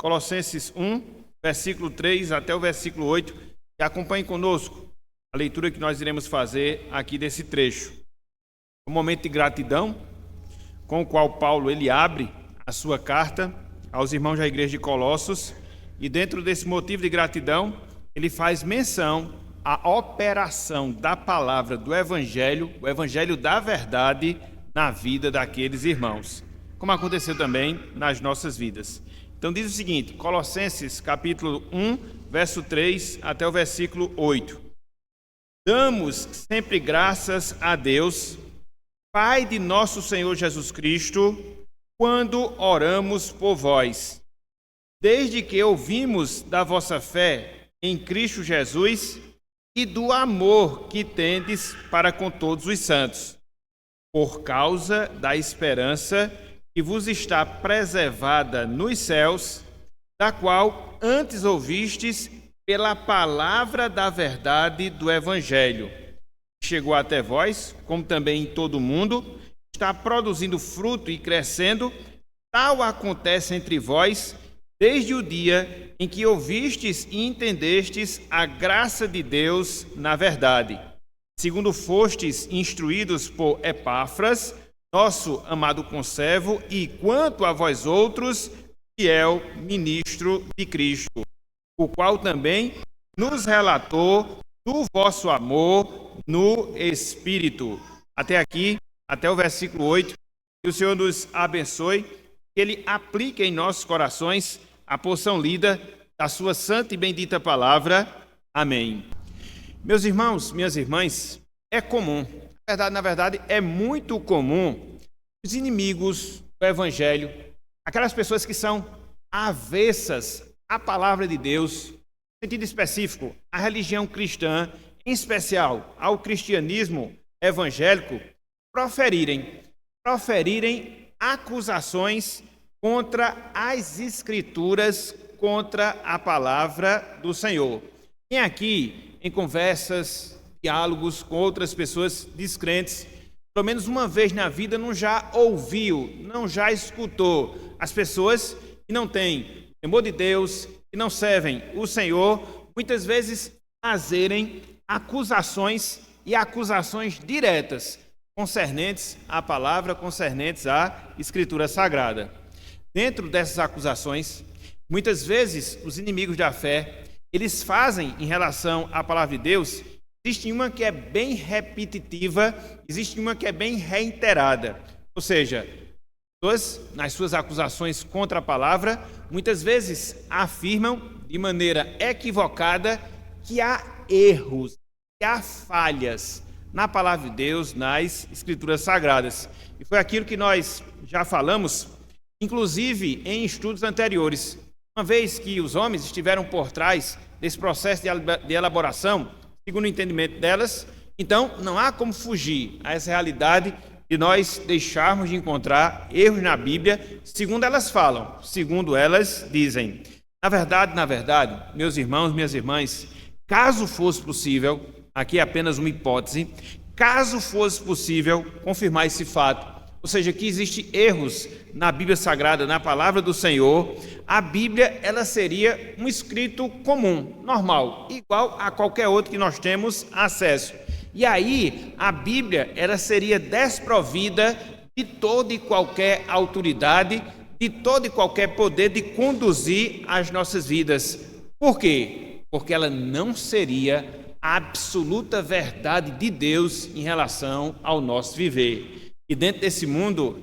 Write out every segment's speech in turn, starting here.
Colossenses 1, versículo 3 até o versículo 8, e acompanhe conosco a leitura que nós iremos fazer aqui desse trecho. Um momento de gratidão, com o qual Paulo ele abre a sua carta aos irmãos da igreja de Colossos, e dentro desse motivo de gratidão, ele faz menção à operação da palavra do Evangelho, o Evangelho da verdade, na vida daqueles irmãos, como aconteceu também nas nossas vidas. Então diz o seguinte, Colossenses capítulo 1, verso 3 até o versículo 8. Damos sempre graças a Deus, Pai de nosso Senhor Jesus Cristo, quando oramos por vós, desde que ouvimos da vossa fé em Cristo Jesus e do amor que tendes para com todos os santos, por causa da esperança que vos está preservada nos céus, da qual antes ouvistes pela palavra da verdade do Evangelho. Chegou até vós, como também em todo o mundo, está produzindo fruto e crescendo, tal acontece entre vós, desde o dia em que ouvistes e entendestes a graça de Deus na verdade, segundo fostes instruídos por Epáfras, nosso amado conservo, e quanto a vós outros, fiel ministro de Cristo, o qual também nos relatou do vosso amor no Espírito. Até aqui, até o versículo 8, que o Senhor nos abençoe, que Ele aplique em nossos corações a porção lida da sua santa e bendita palavra. Amém. Meus irmãos, minhas irmãs, é comum, na verdade, é muito comum os inimigos do Evangelho, aquelas pessoas que são avessas à palavra de Deus, no sentido específico, à religião cristã, em especial ao cristianismo evangélico, proferirem acusações contra as Escrituras, contra a palavra do Senhor. Tem aqui, em conversas, diálogos com outras pessoas descrentes, pelo menos uma vez na vida não já ouviu, não já escutou as pessoas que não têm temor de Deus, que não servem o Senhor, muitas vezes fazerem acusações e acusações diretas concernentes à palavra, concernentes à Escritura Sagrada. Dentro dessas acusações, muitas vezes os inimigos da fé, eles fazem em relação à palavra de Deus. Existe uma que é bem repetitiva, existe uma que é bem reiterada. Ou seja, pessoas, nas suas acusações contra a palavra, muitas vezes afirmam de maneira equivocada que há erros, que há falhas na palavra de Deus, nas Escrituras Sagradas. E foi aquilo que nós já falamos, inclusive em estudos anteriores. Uma vez que os homens estiveram por trás desse processo de elaboração, segundo o entendimento delas, então não há como fugir a essa realidade de nós deixarmos de encontrar erros na Bíblia, segundo elas falam, segundo elas dizem. Na verdade, meus irmãos, minhas irmãs, caso fosse possível, aqui é apenas uma hipótese, caso fosse possível confirmar esse fato, ou seja, que existem erros na Bíblia Sagrada, na palavra do Senhor, a Bíblia ela seria um escrito comum, normal, igual a qualquer outro que nós temos acesso. E aí, a Bíblia ela seria desprovida de toda e qualquer autoridade, de todo e qualquer poder de conduzir as nossas vidas. Por quê? Porque ela não seria a absoluta verdade de Deus em relação ao nosso viver. E dentro desse mundo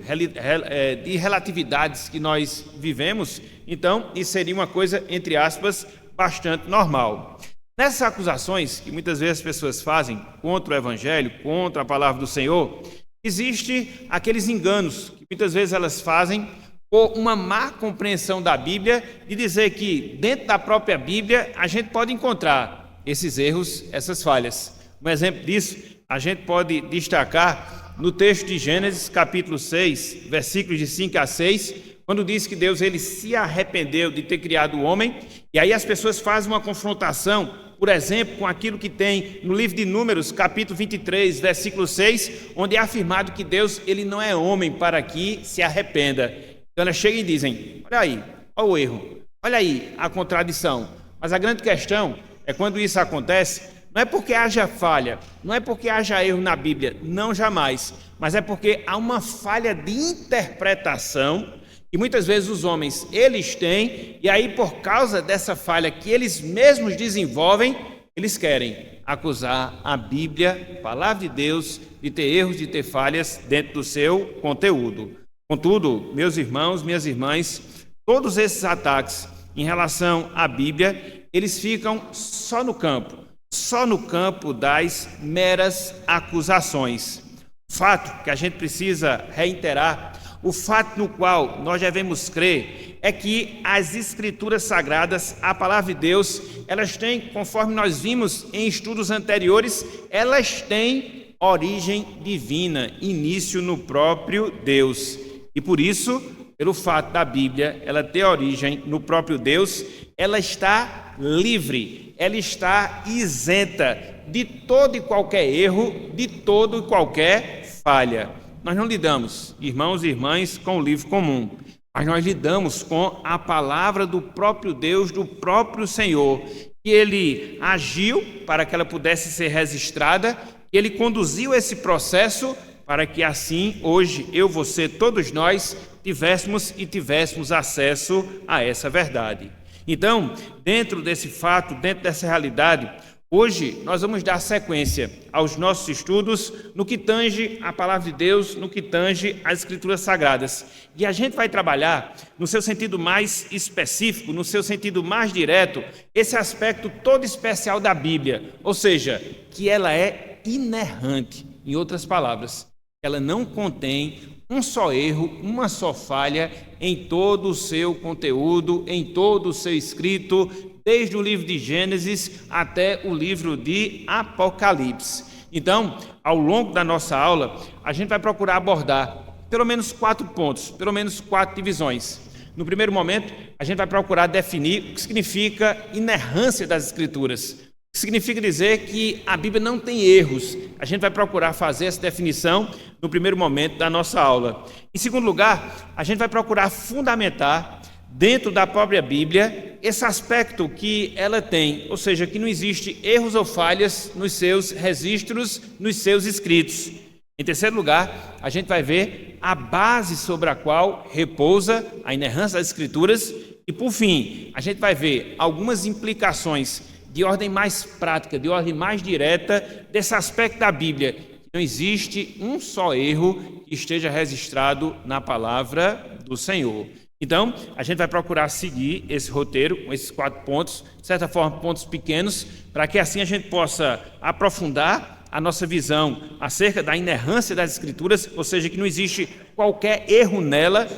de relatividades que nós vivemos, então, isso seria uma coisa, entre aspas, bastante normal. Nessas acusações que muitas vezes as pessoas fazem contra o Evangelho, contra a palavra do Senhor, existe aqueles enganos que muitas vezes elas fazem por uma má compreensão da Bíblia, de dizer que dentro da própria Bíblia a gente pode encontrar esses erros, essas falhas. Um exemplo disso a gente pode destacar no texto de Gênesis, capítulo 6, versículos de 5 a 6, quando diz que Deus ele se arrependeu de ter criado o homem, e aí as pessoas fazem uma confrontação, por exemplo, com aquilo que tem no livro de Números, capítulo 23, versículo 6, onde é afirmado que Deus ele não é homem para que se arrependa. Então elas chegam e dizem, olha aí, olha o erro, Olha aí a contradição. Mas a grande questão é quando isso acontece, não é porque haja falha, não é porque haja erro na Bíblia, não jamais, mas é porque há uma falha de interpretação que muitas vezes os homens, eles têm, e aí por causa dessa falha que eles mesmos desenvolvem, eles querem acusar a Bíblia, a palavra de Deus, de ter erros, de ter falhas dentro do seu conteúdo. Contudo, meus irmãos, minhas irmãs, todos esses ataques em relação à Bíblia, eles ficam só no campo das meras acusações. O fato que a gente precisa reiterar, o fato no qual nós devemos crer, é que as Escrituras Sagradas, a palavra de Deus, elas têm, conforme nós vimos em estudos anteriores, elas têm origem divina, início no próprio Deus. E por isso, pelo fato da Bíblia, ela ter origem no próprio Deus, ela está livre, ela está isenta de todo e qualquer erro, de todo e qualquer falha. Nós não lidamos, irmãos e irmãs, com o livro comum, mas nós lidamos com a palavra do próprio Deus, do próprio Senhor, que Ele agiu para que ela pudesse ser registrada, que Ele conduziu esse processo para que assim, hoje, eu, você, todos nós, tivéssemos acesso a essa verdade. Então, dentro desse fato, dentro dessa realidade, hoje nós vamos dar sequência aos nossos estudos no que tange a palavra de Deus, no que tange as Escrituras Sagradas. E a gente vai trabalhar no seu sentido mais específico, no seu sentido mais direto, esse aspecto todo especial da Bíblia, ou seja, que ela é inerrante, em outras palavras, ela não contém um só erro, uma só falha em todo o seu conteúdo, em todo o seu escrito, desde o livro de Gênesis até o livro de Apocalipse. Então, ao longo da nossa aula, a gente vai procurar abordar pelo menos 4 pontos, pelo menos 4 divisões. No primeiro momento, a gente vai procurar definir o que significa inerrância das Escrituras. Significa dizer que a Bíblia não tem erros. A gente vai procurar fazer essa definição no primeiro momento da nossa aula. Em segundo lugar, a gente vai procurar fundamentar dentro da própria Bíblia esse aspecto que ela tem, ou seja, que não existe erros ou falhas nos seus registros, nos seus escritos. Em terceiro lugar, a gente vai ver a base sobre a qual repousa a inerrância das Escrituras e, por fim, a gente vai ver algumas implicações de ordem mais prática, de ordem mais direta desse aspecto da Bíblia. Não existe um só erro que esteja registrado na palavra do Senhor. Então, a gente vai procurar seguir esse roteiro com esses 4 pontos, de certa forma, pontos pequenos, para que assim a gente possa aprofundar a nossa visão acerca da inerrância das Escrituras, ou seja, que não existe qualquer erro nela.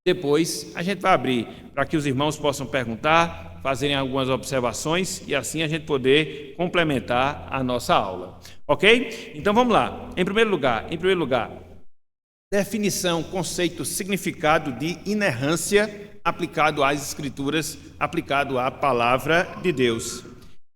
Depois, a gente vai abrir para que os irmãos possam perguntar, fazerem algumas observações e assim a gente poder complementar a nossa aula. Ok? Então vamos lá. Em primeiro lugar, definição, conceito, significado de inerrância aplicado às Escrituras, aplicado à palavra de Deus.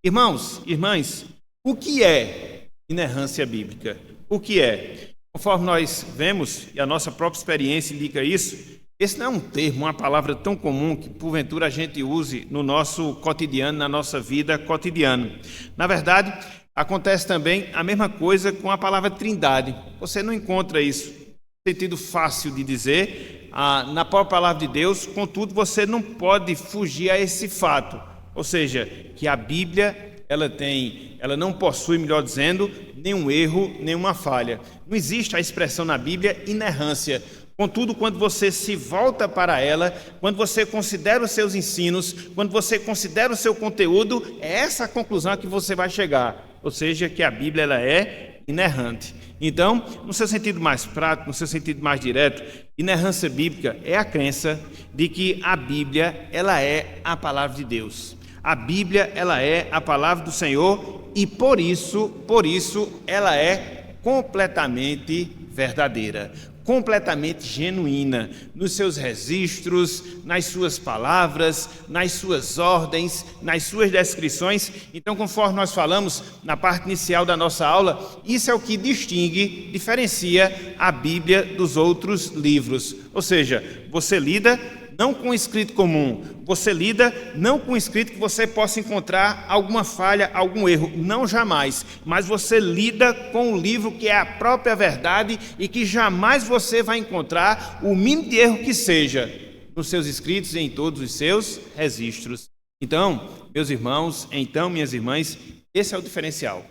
Irmãos, irmãs, o que é inerrância bíblica? O que é? Conforme nós vemos, e a nossa própria experiência indica isso, esse não é um termo, uma palavra tão comum que porventura a gente use no nosso cotidiano, na nossa vida cotidiana. Na verdade, acontece também a mesma coisa com a palavra trindade. Você não encontra isso no sentido fácil de dizer na própria palavra de Deus, contudo você não pode fugir a esse fato. Ou seja, que a Bíblia ela não possui, melhor dizendo, nenhum erro, nenhuma falha. Não existe a expressão na Bíblia inerrância. Contudo, quando você se volta para ela, quando você considera os seus ensinos, quando você considera o seu conteúdo, é essa a conclusão a que você vai chegar. Ou seja, que a Bíblia ela é inerrante. Então, no seu sentido mais prático, no seu sentido mais direto, inerrância bíblica é a crença de que a Bíblia ela é a palavra de Deus. A Bíblia ela é a palavra do Senhor e por isso ela é completamente verdadeira, completamente genuína nos seus registros, nas suas palavras, nas suas ordens, nas suas descrições. Então, conforme nós falamos na parte inicial da nossa aula, isso é o que diferencia a Bíblia dos outros livros. Ou seja, você lida não com um escrito comum. Você lida não com um escrito que você possa encontrar alguma falha, algum erro. Não, jamais. Mas você lida com um livro que é a própria verdade e que jamais você vai encontrar o mínimo de erro que seja nos seus escritos e em todos os seus registros. Então, meus irmãos, minhas irmãs, esse é o diferencial.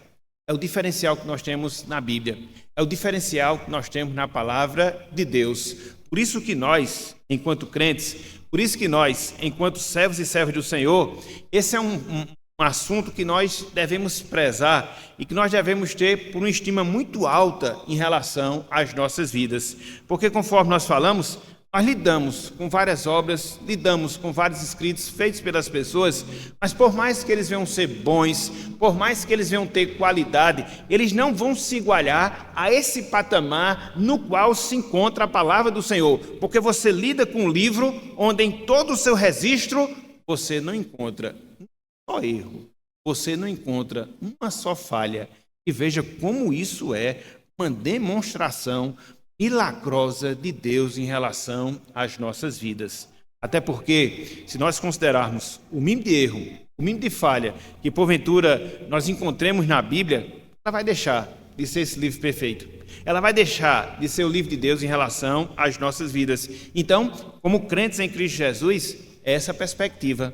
É o diferencial que nós temos na Bíblia. É o diferencial que nós temos na palavra de Deus. Por isso que nós, enquanto crentes, por isso que nós, enquanto servos e servas do Senhor, esse é um assunto que nós devemos prezar e que nós devemos ter por uma estima muito alta em relação às nossas vidas. Porque, conforme nós falamos, nós lidamos com várias obras, lidamos com vários escritos feitos pelas pessoas, mas por mais que eles venham ser bons, por mais que eles venham ter qualidade, eles não vão se igualar a esse patamar no qual se encontra a palavra do Senhor, porque você lida com um livro onde em todo o seu registro você não encontra um só erro, você não encontra uma só falha. E veja como isso é uma demonstração milagrosa de Deus em relação às nossas vidas. Até porque, se nós considerarmos o mínimo de erro, o mínimo de falha que porventura nós encontremos na Bíblia, ela vai deixar de ser esse livro perfeito. Ela vai deixar de ser o livro de Deus em relação às nossas vidas. Então, como crentes em Cristo Jesus, é essa perspectiva,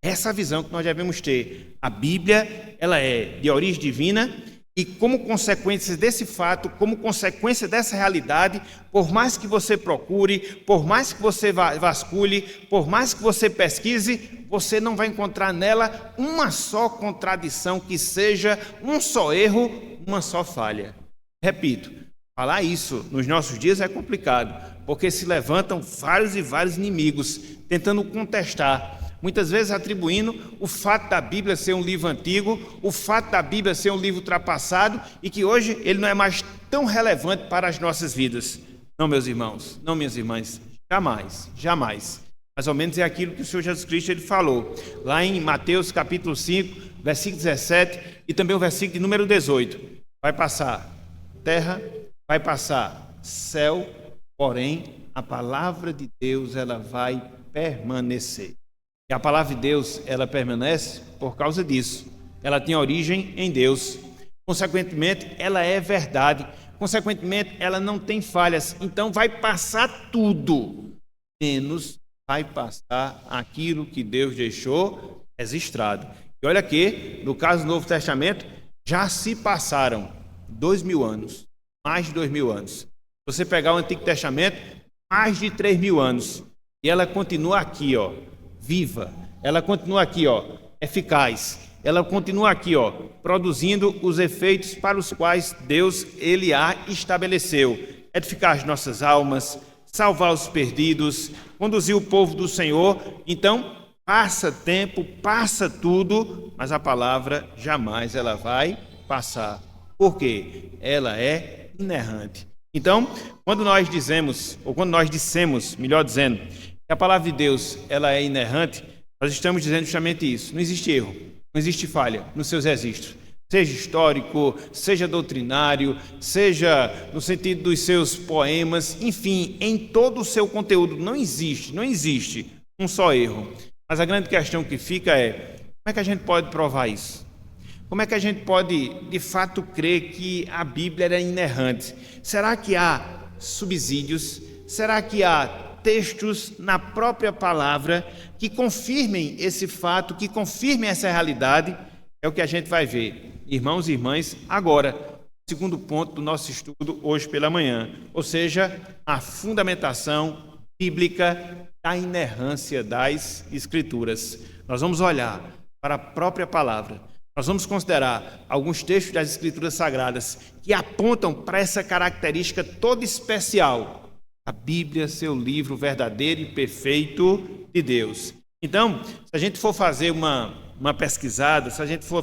essa visão que nós devemos ter. A Bíblia, ela é de origem divina. E como consequência desse fato, como consequência dessa realidade, por mais que você procure, por mais que você vasculhe, por mais que você pesquise, você não vai encontrar nela uma só contradição que seja um só erro, uma só falha. Repito, falar isso nos nossos dias é complicado, porque se levantam vários e vários inimigos tentando contestar, muitas vezes atribuindo o fato da Bíblia ser um livro antigo, o fato da Bíblia ser um livro ultrapassado e que hoje ele não é mais tão relevante para as nossas vidas. Não, meus irmãos, não, minhas irmãs, jamais, jamais. Mais ou menos é aquilo que o Senhor Jesus Cristo ele falou, lá em Mateus capítulo 5, versículo 17 e também o versículo de número 18. Vai passar terra, vai passar céu, porém a palavra de Deus ela vai permanecer. E a palavra de Deus, ela permanece por causa disso. Ela tem origem em Deus. Consequentemente, ela é verdade. Consequentemente, ela não tem falhas. Então, vai passar tudo, menos vai passar aquilo que Deus deixou registrado. E olha que, no caso do Novo Testamento, já se passaram 2000 anos, mais de 2000 anos. Se você pegar o Antigo Testamento, mais de 3000 anos. E ela continua aqui, viva, ela continua aqui, eficaz, ela continua aqui, produzindo os efeitos para os quais Deus, ele a estabeleceu, edificar as nossas almas, salvar os perdidos, conduzir o povo do Senhor. Então, passa tempo, passa tudo, mas a palavra jamais ela vai passar, porque ela é inerrante. Então, quando nós dizemos, ou quando nós dissemos, melhor dizendo, que a palavra de Deus ela é inerrante, nós estamos dizendo justamente isso. Não existe erro, não existe falha nos seus registros. Seja histórico, seja doutrinário, seja no sentido dos seus poemas, enfim, em todo o seu conteúdo. Não existe um só erro. Mas a grande questão que fica é, como é que a gente pode provar isso? Como é que a gente pode, de fato, crer que a Bíblia é inerrante? Será que há subsídios? Será que há textos na própria palavra que confirmem esse fato, que confirmem essa realidade? É o que a gente vai ver, irmãos e irmãs, agora, segundo ponto do nosso estudo hoje pela manhã, ou seja, a fundamentação bíblica da inerrância das Escrituras. Nós vamos olhar para a própria palavra, nós vamos considerar alguns textos das Escrituras Sagradas que apontam para essa característica toda especial, a Bíblia ser o livro verdadeiro e perfeito de Deus. Então, se a gente for fazer uma pesquisada, se a gente for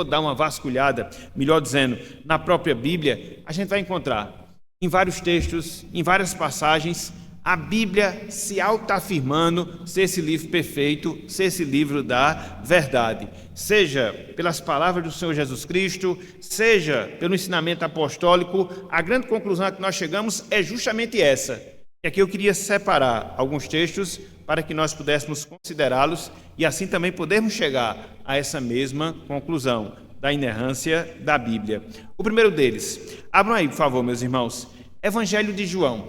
dar uma vasculhada, melhor dizendo, na própria Bíblia, a gente vai encontrar em vários textos, em várias passagens, a Bíblia se autoafirmando ser esse livro perfeito, ser esse livro da verdade. Seja pelas palavras do Senhor Jesus Cristo, seja pelo ensinamento apostólico, a grande conclusão a que nós chegamos é justamente essa. E aqui eu queria separar alguns textos para que nós pudéssemos considerá-los e assim também podermos chegar a essa mesma conclusão da inerrância da Bíblia. O primeiro deles, abram aí, por favor, meus irmãos, Evangelho de João,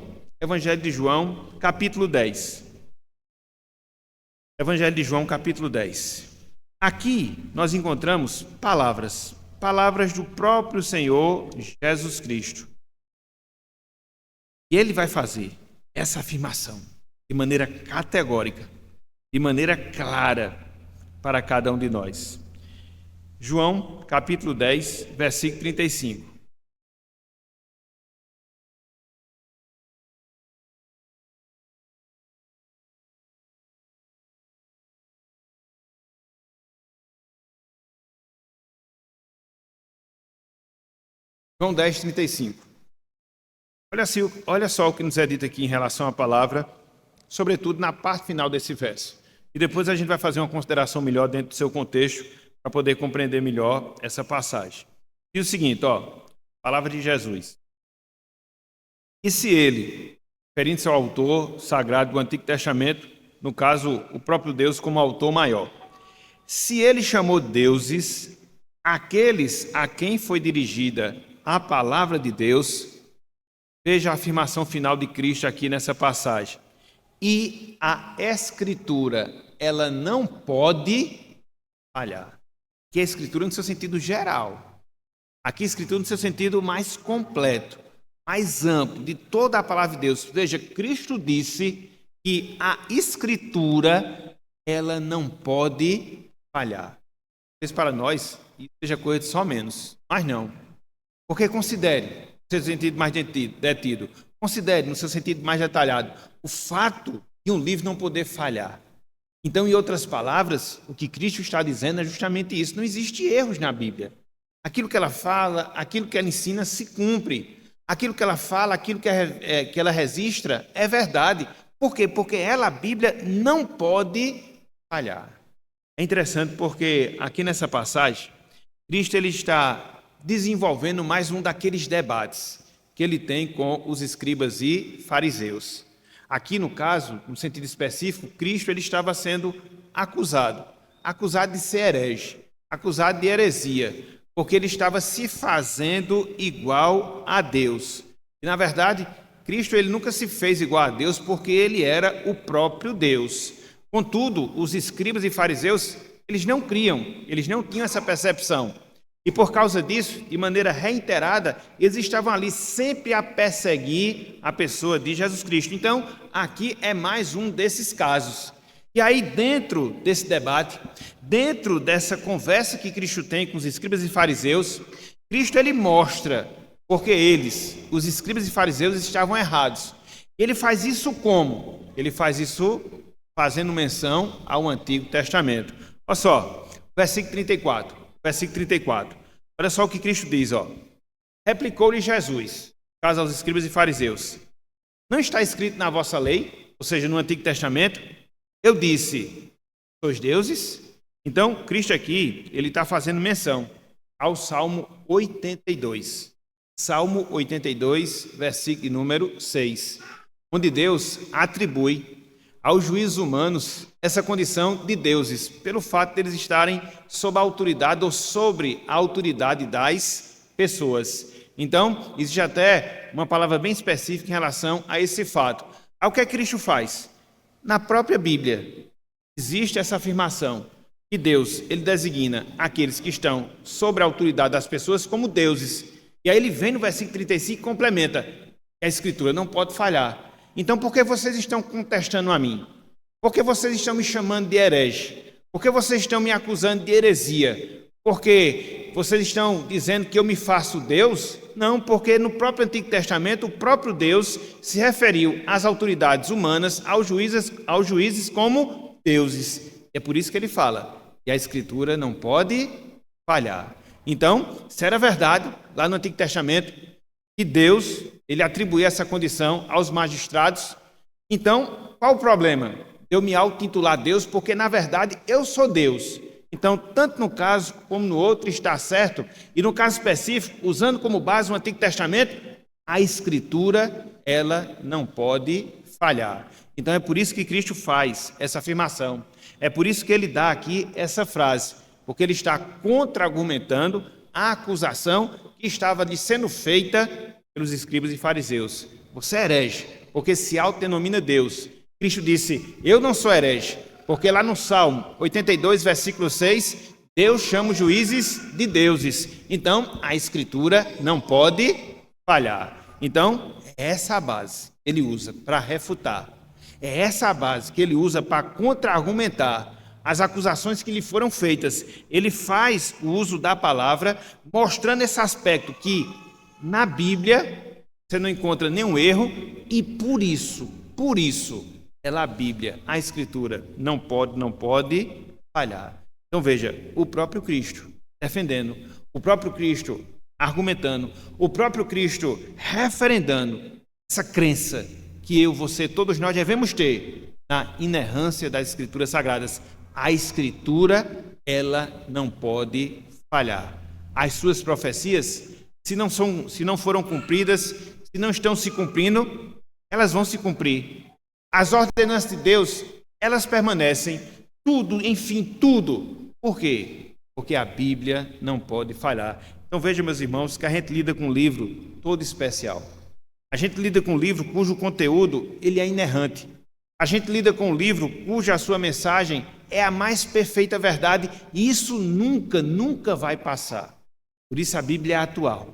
capítulo 10. Evangelho de João, capítulo 10. Aqui nós encontramos palavras do próprio Senhor Jesus Cristo. E ele vai fazer essa afirmação de maneira categórica, de maneira clara para cada um de nós. João, capítulo 10, versículo 35. João 10, 35. Olha só o que nos é dito aqui em relação à palavra, sobretudo na parte final desse verso. E depois a gente vai fazer uma consideração melhor dentro do seu contexto, para poder compreender melhor essa passagem. E o seguinte, palavra de Jesus. E se ele, referindo-se ao autor sagrado do Antigo Testamento, no caso, o próprio Deus como autor maior, se ele chamou deuses aqueles a quem foi dirigida a palavra de Deus, veja a afirmação final de Cristo aqui nessa passagem. E a Escritura, ela não pode falhar. Que é a Escritura no seu sentido geral. Aqui a Escritura no seu sentido mais completo, mais amplo, de toda a palavra de Deus. Veja, Cristo disse que a Escritura, ela não pode falhar. Talvez para nós, isso seja coisa de só menos, mas não. Porque considere, no seu sentido mais detido, considere, no seu sentido mais detalhado, o fato de um livro não poder falhar. Então, em outras palavras, o que Cristo está dizendo é justamente isso. Não existe erros na Bíblia. Aquilo que ela fala, aquilo que ela ensina se cumpre. Aquilo que ela fala, aquilo que ela registra é verdade. Por quê? Porque ela, a Bíblia, não pode falhar. É interessante porque aqui nessa passagem, Cristo ele está desenvolvendo mais um daqueles debates que ele tem com os escribas e fariseus. Aqui, no caso, no sentido específico, Cristo ele estava sendo acusado de ser herege, acusado de heresia, porque ele estava se fazendo igual a Deus. E, na verdade, Cristo ele nunca se fez igual a Deus porque ele era o próprio Deus. Contudo, os escribas e fariseus, eles não tinham essa percepção. E por causa disso, de maneira reiterada, eles estavam ali sempre a perseguir a pessoa de Jesus Cristo. Então, aqui é mais um desses casos. E aí, dentro desse debate, dentro dessa conversa que Cristo tem com os escribas e fariseus, Cristo ele mostra porque eles, os escribas e fariseus, estavam errados. Ele faz isso como? Ele faz isso fazendo menção ao Antigo Testamento. Olha só, versículo 34. Olha só o que Cristo diz, Replicou-lhe Jesus, caso aos escribas e fariseus: não está escrito na vossa lei, ou seja, no Antigo Testamento, eu disse, sois deuses? Então, Cristo aqui, ele está fazendo menção ao Salmo 82. Salmo 82, versículo número 6, onde Deus atribui aos juízes humanos essa condição de deuses, pelo fato de eles estarem sob a autoridade ou sobre a autoridade das pessoas. Então, existe até uma palavra bem específica em relação a esse fato. Ao que Cristo faz? Na própria Bíblia, existe essa afirmação que Deus, ele designa aqueles que estão sob a autoridade das pessoas como deuses. E aí ele vem no versículo 35 e complementa que a Escritura não pode falhar. Então, por que vocês estão contestando a mim? Por que vocês estão me chamando de herege? Por que vocês estão me acusando de heresia? Porque vocês estão dizendo que eu me faço Deus? Não, porque no próprio Antigo Testamento, o próprio Deus se referiu às autoridades humanas, aos juízes como deuses. É por isso que ele fala, e a Escritura não pode falhar. Então, se era verdade, lá no Antigo Testamento, que Deus ele atribuía essa condição aos magistrados, então, qual o problema? Eu me auto-intitular Deus, porque, na verdade, eu sou Deus. Então, tanto no caso como no outro está certo, e no caso específico, usando como base o Antigo Testamento, a Escritura, ela não pode falhar. Então é por isso que Cristo faz essa afirmação. É por isso que ele dá aqui essa frase, porque ele está contra-argumentando a acusação que estava lhe sendo feita pelos escribas e fariseus. Você é herege, porque se autodenomina Deus. Cristo disse, eu não sou herege, porque lá no Salmo 82, versículo 6, Deus chama os juízes de deuses. Então, a Escritura não pode falhar. Então, é essa a base que ele usa para refutar. É essa a base que ele usa para contra-argumentar as acusações que lhe foram feitas. Ele faz o uso da palavra, mostrando esse aspecto que, na Bíblia, você não encontra nenhum erro, e por isso, a Bíblia, a Escritura, não pode falhar. Então veja, o próprio Cristo defendendo, o próprio Cristo argumentando, o próprio Cristo referendando essa crença que eu, você, todos nós devemos ter na inerrância das Escrituras Sagradas. A Escritura, ela não pode falhar. As suas profecias, se não foram cumpridas, se não estão se cumprindo, elas vão se cumprir. As ordenanças de Deus, elas permanecem. Tudo, enfim, tudo. Por quê? Porque a Bíblia não pode falhar. Então veja, meus irmãos, que a gente lida com um livro todo especial. A gente lida com um livro cujo conteúdo ele é inerrante. A gente lida com um livro cuja sua mensagem é a mais perfeita verdade, e isso nunca vai passar. Por isso a Bíblia é atual.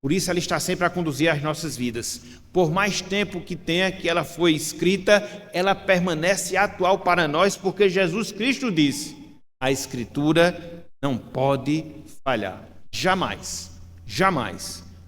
Por isso ela está sempre a conduzir as nossas vidas. Por mais tempo que tenha que ela foi escrita, ela permanece atual para nós, porque Jesus Cristo disse, a Escritura não pode falhar. Jamais.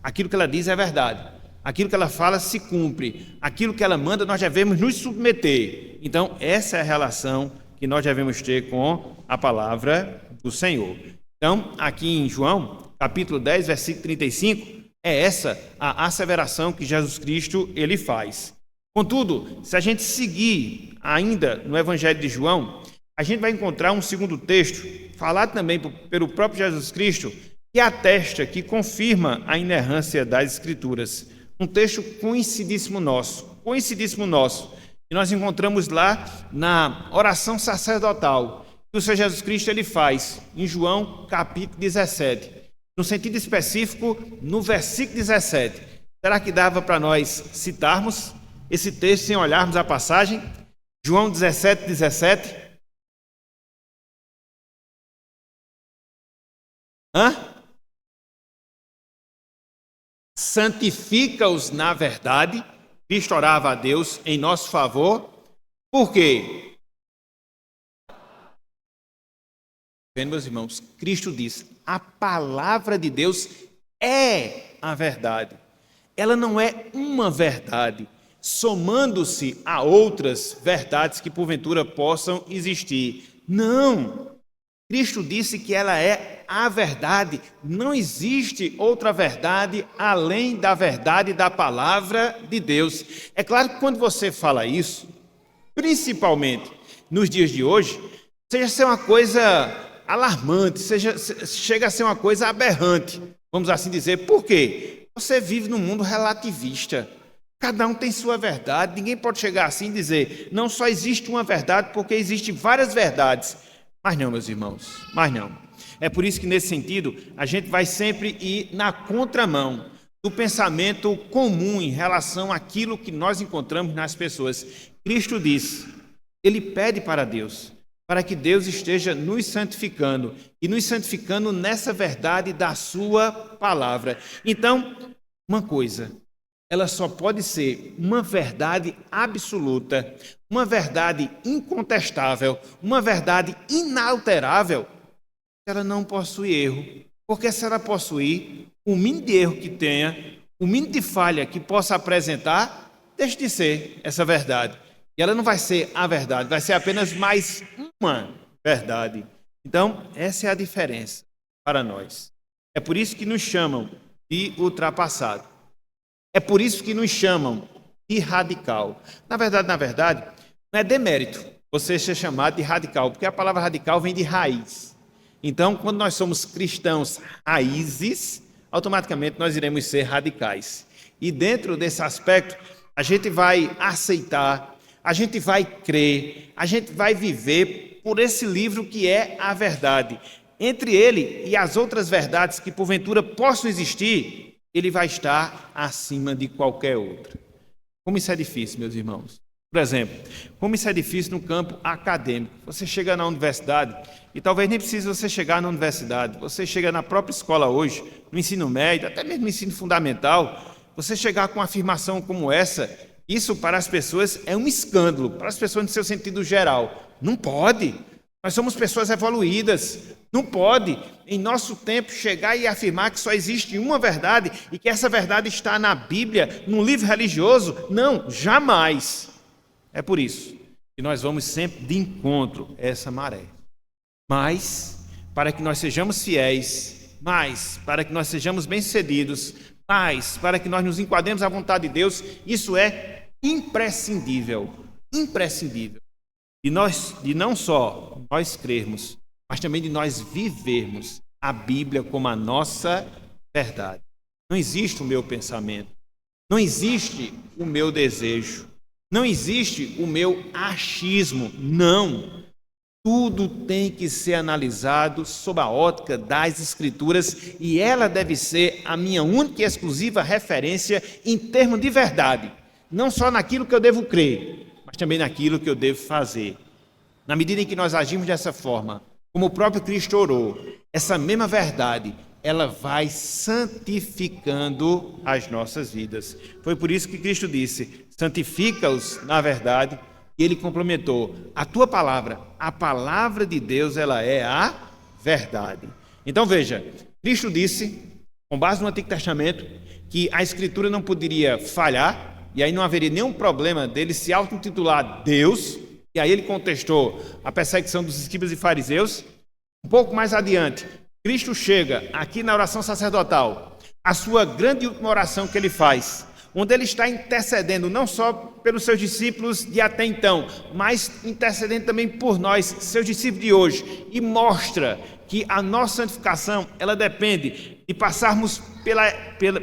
Aquilo que ela diz é verdade. Aquilo que ela fala se cumpre. Aquilo que ela manda, nós devemos nos submeter. Então, essa é a relação que nós devemos ter com a palavra do Senhor. Então, aqui em João, capítulo 10, versículo 35, é essa a asseveração que Jesus Cristo ele faz. Contudo, se a gente seguir ainda no Evangelho de João, a gente vai encontrar um segundo texto, falado também pelo próprio Jesus Cristo, que atesta, que confirma a inerrância das Escrituras. Um texto conhecidíssimo nosso, que nós encontramos lá na oração sacerdotal, que o Senhor Jesus Cristo ele faz, em João capítulo 17. No sentido específico, no versículo 17. Será que dava para nós citarmos esse texto sem olharmos a passagem? João 17, 17. Santifica-os na verdade. Cristo orava a Deus em nosso favor. Por quê? Vendo, meus irmãos, Cristo diz, a palavra de Deus é a verdade. Ela não é uma verdade, somando-se a outras verdades que porventura possam existir. Não! Cristo disse que ela é a verdade. Não existe outra verdade além da verdade da palavra de Deus. É claro que quando você fala isso, principalmente nos dias de hoje, seja ser uma coisa alarmante, chega a ser uma coisa aberrante, vamos assim dizer. Por quê? Você vive num mundo relativista. Cada um tem sua verdade. Ninguém pode chegar assim e dizer, não só existe uma verdade, porque existem várias verdades. Mas não, meus irmãos, mas não. É por isso que, nesse sentido, a gente vai sempre ir na contramão do pensamento comum em relação àquilo que nós encontramos nas pessoas. Cristo diz, ele pede para Deus, para que Deus esteja nos santificando, e nos santificando nessa verdade da sua palavra. Então, uma coisa, ela só pode ser uma verdade absoluta, uma verdade incontestável, uma verdade inalterável, se ela não possui erro. Porque se ela possuir, o mínimo de erro que tenha, o mínimo de falha que possa apresentar, deixa de ser essa verdade. E ela não vai ser a verdade, vai ser apenas mais uma verdade. Então, essa é a diferença para nós. É por isso que nos chamam de ultrapassado. É por isso que nos chamam de radical. Na verdade, não é demérito você ser chamado de radical, porque a palavra radical vem de raiz. Então, quando nós somos cristãos raízes, automaticamente nós iremos ser radicais. E dentro desse aspecto, a gente vai aceitar, a gente vai crer, a gente vai viver por esse livro que é a verdade. Entre ele e as outras verdades que porventura possam existir, ele vai estar acima de qualquer outra. Como isso é difícil, meus irmãos. Por exemplo, como isso é difícil no campo acadêmico. Você chega na universidade, e talvez nem precise você chegar na universidade, você chega na própria escola hoje, no ensino médio, até mesmo no ensino fundamental, você chegar com uma afirmação como essa, isso para as pessoas é um escândalo, para as pessoas no seu sentido geral. Não pode. Nós somos pessoas evoluídas. Não pode, em nosso tempo, chegar e afirmar que só existe uma verdade e que essa verdade está na Bíblia, num livro religioso. Não, jamais. É por isso que nós vamos sempre de encontro a essa maré. Mas, para que nós sejamos fiéis, mais para que nós sejamos bem-sucedidos, mais para que nós nos enquadremos à vontade de Deus, isso é imprescindível, imprescindível. De não só nós crermos, mas também de nós vivermos a Bíblia como a nossa verdade. Não existe o meu pensamento, não existe o meu desejo, não existe o meu achismo, não. Tudo tem que ser analisado sob a ótica das Escrituras e ela deve ser a minha única e exclusiva referência em termos de verdade. Não só naquilo que eu devo crer, mas também naquilo que eu devo fazer. Na medida em que nós agimos dessa forma, como o próprio Cristo orou, essa mesma verdade, ela vai santificando as nossas vidas. Foi por isso que Cristo disse, santifica-os na verdade, e ele complementou, a tua palavra, a palavra de Deus, ela é a verdade. Então veja, Cristo disse, com base no Antigo Testamento, que a Escritura não poderia falhar, e aí não haveria nenhum problema dele se auto-intitular Deus, e aí ele contestou a perseguição dos escribas e fariseus. Um pouco mais adiante, Cristo chega aqui na oração sacerdotal, a sua grande última oração que ele faz, onde ele está intercedendo não só pelos seus discípulos de até então, mas intercedendo também por nós, seus discípulos de hoje, e mostra que a nossa santificação, ela depende de passarmos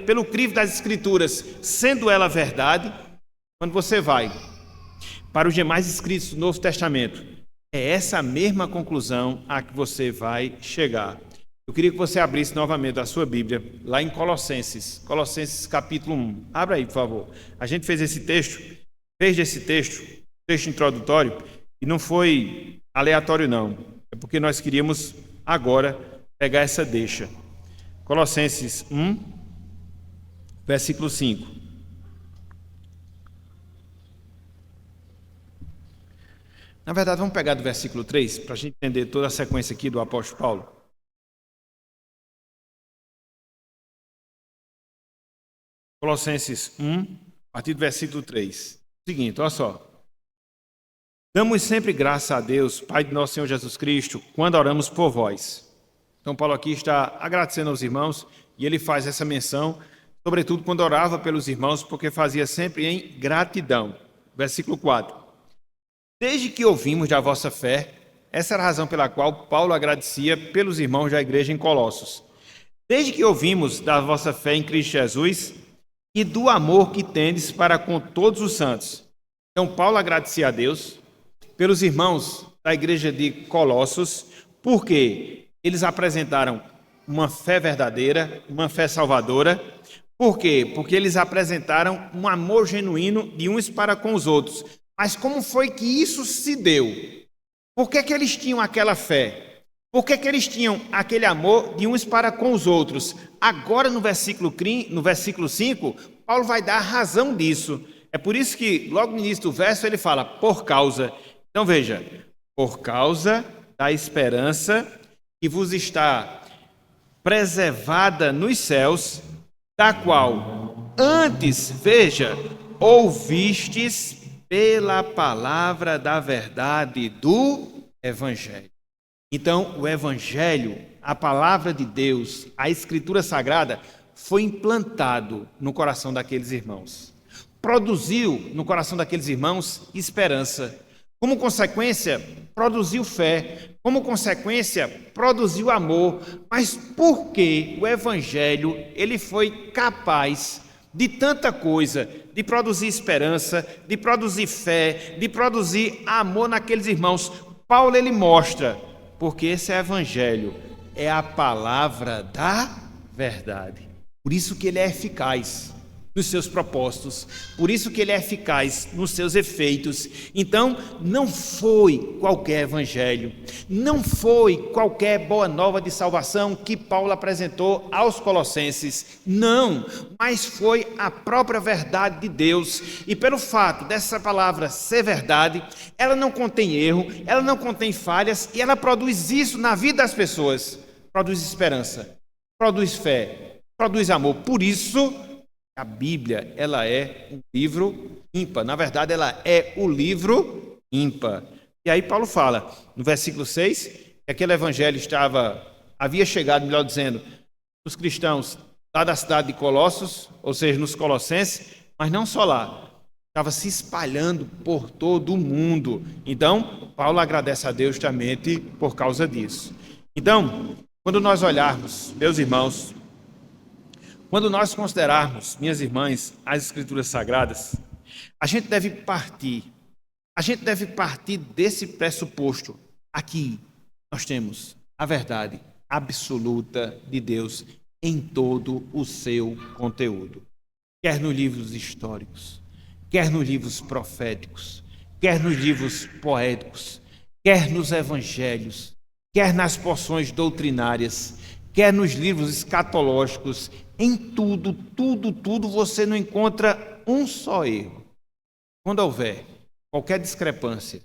pelo crivo das Escrituras, sendo ela verdade. Quando você vai para os demais escritos do Novo Testamento, é essa mesma conclusão a que você vai chegar. Eu queria que você abrisse novamente a sua Bíblia, lá em Colossenses capítulo 1. Abra aí, por favor. A gente fez desse texto introdutório, e não foi aleatório não, é porque nós queríamos agora pegar essa deixa. Colossenses 1, versículo 5. Na verdade, vamos pegar do versículo 3, para a gente entender toda a sequência aqui do apóstolo Paulo. Colossenses 1, a partir do versículo 3. Seguinte, olha só. Damos sempre graça a Deus, Pai de nosso Senhor Jesus Cristo, quando oramos por vós. Então, Paulo aqui está agradecendo aos irmãos, e ele faz essa menção, sobretudo quando orava pelos irmãos, porque fazia sempre em gratidão. Versículo 4. Desde que ouvimos da vossa fé, essa era a razão pela qual Paulo agradecia pelos irmãos da igreja em Colossos. Desde que ouvimos da vossa fé em Cristo Jesus e do amor que tendes para com todos os santos. Então, Paulo agradecia a Deus pelos irmãos da igreja de Colossos, porque eles apresentaram uma fé verdadeira, uma fé salvadora. Por quê? Porque eles apresentaram um amor genuíno de uns para com os outros. Mas como foi que isso se deu? Por que eles tinham aquela fé? Por que eles tinham aquele amor de uns para com os outros? Agora, no versículo 5, Paulo vai dar a razão disso. É por isso que, logo no início do verso, ele fala, por causa. Então, veja, por causa da esperança que vos está preservada nos céus, da qual antes, veja, ouvistes pela palavra da verdade do Evangelho. Então, o Evangelho, a palavra de Deus, a Escritura Sagrada, foi implantado no coração daqueles irmãos. Produziu no coração daqueles irmãos esperança. Como consequência, produziu fé. Como consequência, produziu amor. Mas por que o Evangelho ele foi capaz de tanta coisa, de produzir esperança, de produzir fé, de produzir amor naqueles irmãos. Paulo ele mostra, porque esse evangelho é a palavra da verdade. Por isso que ele é eficaz nos seus propósitos, por isso que ele é eficaz nos seus efeitos. Então, não foi qualquer evangelho, não foi qualquer boa nova de salvação que Paulo apresentou aos colossenses, não, mas foi a própria verdade de Deus. E pelo fato dessa palavra ser verdade, ela não contém erro, ela não contém falhas, e ela produz isso na vida das pessoas, produz esperança, produz fé, produz amor. Por isso a Bíblia, ela é um livro ímpar. Na verdade, ela é o livro ímpar. E aí Paulo fala, no versículo 6, que aquele evangelho havia chegado, melhor dizendo, os cristãos lá da cidade de Colossos, ou seja, nos Colossenses, mas não só lá, estava se espalhando por todo o mundo. Então, Paulo agradece a Deus justamente por causa disso. Então, quando nós olharmos, meus irmãos, quando nós considerarmos, minhas irmãs, as Escrituras Sagradas, a gente deve partir desse pressuposto. Aqui nós temos a verdade absoluta de Deus em todo o seu conteúdo. Quer nos livros históricos, quer nos livros proféticos, quer nos livros poéticos, quer nos evangelhos, quer nas porções doutrinárias, quer nos livros escatológicos. Em tudo você não encontra um só erro. Quando houver qualquer discrepância,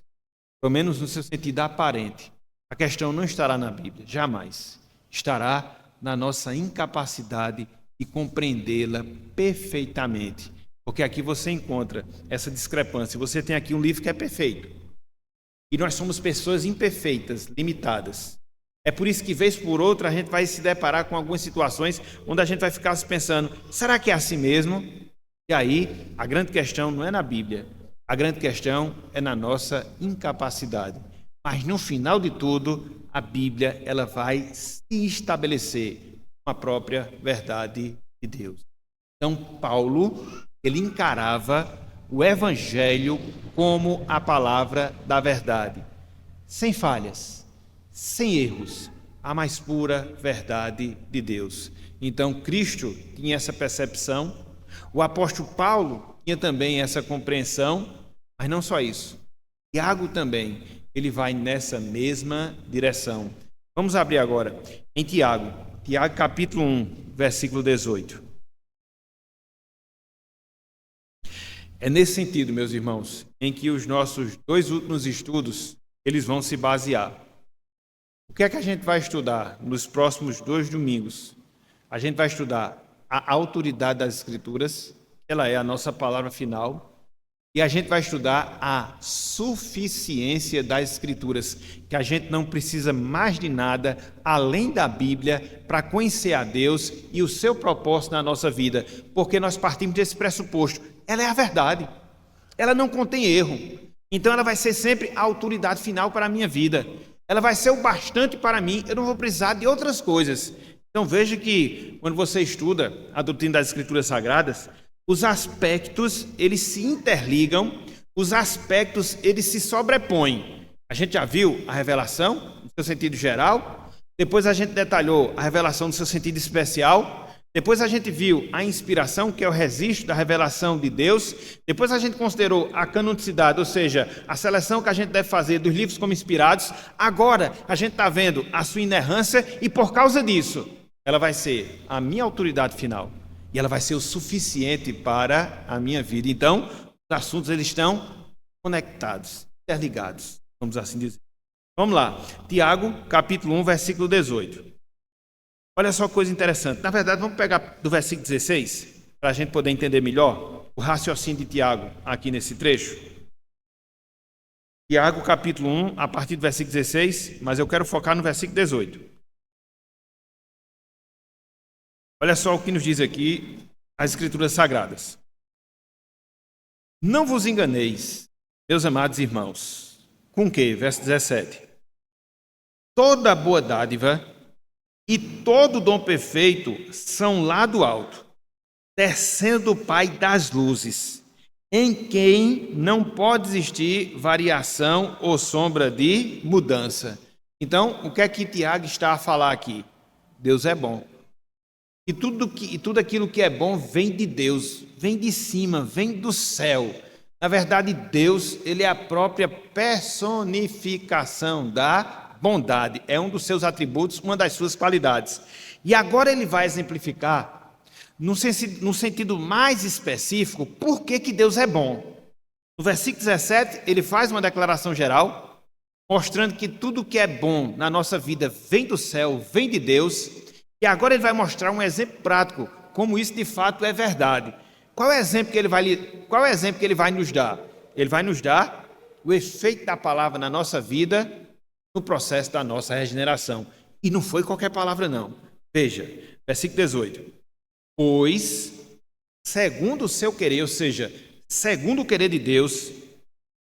pelo menos no seu sentido aparente, a questão não estará na Bíblia, jamais. Estará na nossa incapacidade de compreendê-la perfeitamente. Porque aqui você encontra essa discrepância. Você tem aqui um livro que é perfeito. E nós somos pessoas imperfeitas, limitadas. É por isso que, vez por outra, a gente vai se deparar com algumas situações onde a gente vai ficar se pensando, será que é assim mesmo? E aí, a grande questão não é na Bíblia, a grande questão é na nossa incapacidade. Mas, no final de tudo, a Bíblia ela vai se estabelecer com a própria verdade de Deus. Então, Paulo, ele encarava o Evangelho como a palavra da verdade, sem falhas, sem erros, a mais pura verdade de Deus. Então, Cristo tinha essa percepção, o apóstolo Paulo tinha também essa compreensão, mas não só isso. Tiago também, ele vai nessa mesma direção. Vamos abrir agora em Tiago capítulo 1, versículo 18. É nesse sentido, meus irmãos, em que os nossos 2 últimos estudos, eles vão se basear. O que é que a gente vai estudar nos próximos 2 domingos? A gente vai estudar a autoridade das Escrituras, ela é a nossa palavra final, e a gente vai estudar a suficiência das Escrituras, que a gente não precisa mais de nada além da Bíblia para conhecer a Deus e o seu propósito na nossa vida, porque nós partimos desse pressuposto. Ela é a verdade, ela não contém erro, então ela vai ser sempre a autoridade final para a minha vida. Ela vai ser o bastante para mim, eu não vou precisar de outras coisas. Então veja que quando você estuda a doutrina das Escrituras Sagradas, os aspectos, eles se interligam, os aspectos, eles se sobrepõem. A gente já viu a revelação, no seu sentido geral, depois a gente detalhou a revelação no seu sentido especial, depois a gente viu a inspiração, que é o registro da revelação de Deus. Depois a gente considerou a canonicidade, ou seja, a seleção que a gente deve fazer dos livros como inspirados. Agora a gente está vendo a sua inerrância e, por causa disso, ela vai ser a minha autoridade final. E ela vai ser o suficiente para a minha vida. Então, os assuntos eles estão conectados, interligados, vamos assim dizer. Vamos lá. Tiago, capítulo 1, versículo 18. Olha só que coisa interessante. Na verdade, vamos pegar do versículo 16, para a gente poder entender melhor o raciocínio de Tiago aqui nesse trecho. Tiago, capítulo 1, a partir do versículo 16, mas eu quero focar no versículo 18. Olha só o que nos diz aqui as Escrituras Sagradas. Não vos enganeis, meus amados irmãos. Com que? Verso 17. Toda boa dádiva e todo dom perfeito são lá do alto, descendo do Pai das luzes, em quem não pode existir variação ou sombra de mudança. Então, o que é que Tiago está a falar aqui? Deus é bom. E tudo aquilo que é bom vem de Deus, vem de cima, vem do céu. Na verdade, Deus, ele é a própria personificação da bondade. É um dos seus atributos, uma das suas qualidades. E agora ele vai exemplificar, no sentido mais específico, por que Deus é bom. No versículo 17, ele faz uma declaração geral, mostrando que tudo que é bom na nossa vida vem do céu, vem de Deus. E agora ele vai mostrar um exemplo prático, como isso de fato é verdade. Qual é o exemplo que ele vai nos dar? Ele vai nos dar o efeito da palavra na nossa vida, no processo da nossa regeneração. E não foi qualquer palavra, não. Veja, versículo 18. Pois, segundo o seu querer, ou seja, segundo o querer de Deus,